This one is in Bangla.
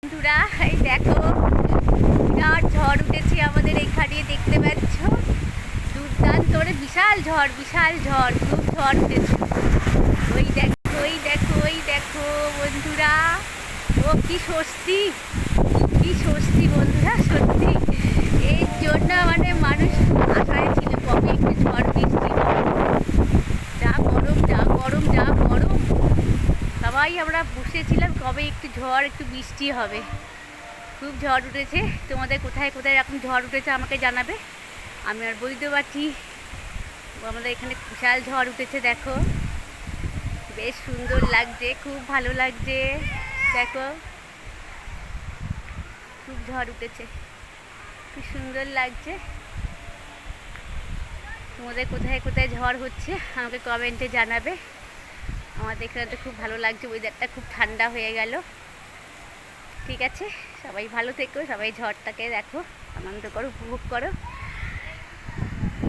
বন্ধুরা, এই দেখো বিরাট ঝড় উঠেছে আমাদের এখানে, দেখতে পাচ্ছ? দুর্দান্ত বিশাল ঝড়, খুব ঝড় উঠেছে। ওই দেখো, ওই দেখো, ওই দেখো বন্ধুরা, ও কি স্বস্তি, কি স্বস্তি বন্ধুরা, সত্যি। এর জন্য মানে মানুষ আশায় ছিল কবে একটু ঝড় বৃষ্টি হবে। যা গরম, যা গরম, যা গরম, সবাই আমরা বসেছিলাম কবে একটু ঝড়, একটু বৃষ্টি হবে। খুব ঝড় উঠেছে। তোমাদের কোথায় কোথায় এরকম ঝড় উঠেছে আমাকে জানাবে, আমি আর বলতে পারছি। আমাদের এখানে বিশাল ঝড় উঠেছে, দেখো বেশ সুন্দর লাগছে, খুব ভালো লাগছে। দেখো খুব ঝড় উঠেছে, খুব সুন্দর লাগছে। তোমাদের কোথায় কোথায় ঝড় হচ্ছে আমাকে কমেন্টে জানাবে। আমাদের এখানে তো খুব ভালো লাগছে, ওয়েদারটা খুব ঠান্ডা হয়ে গেল। ঠিক আছে, সবাই ভালো থেকো, সবাই ঝড়টাকে দেখো, আনন্দ করো, উপভোগ করো।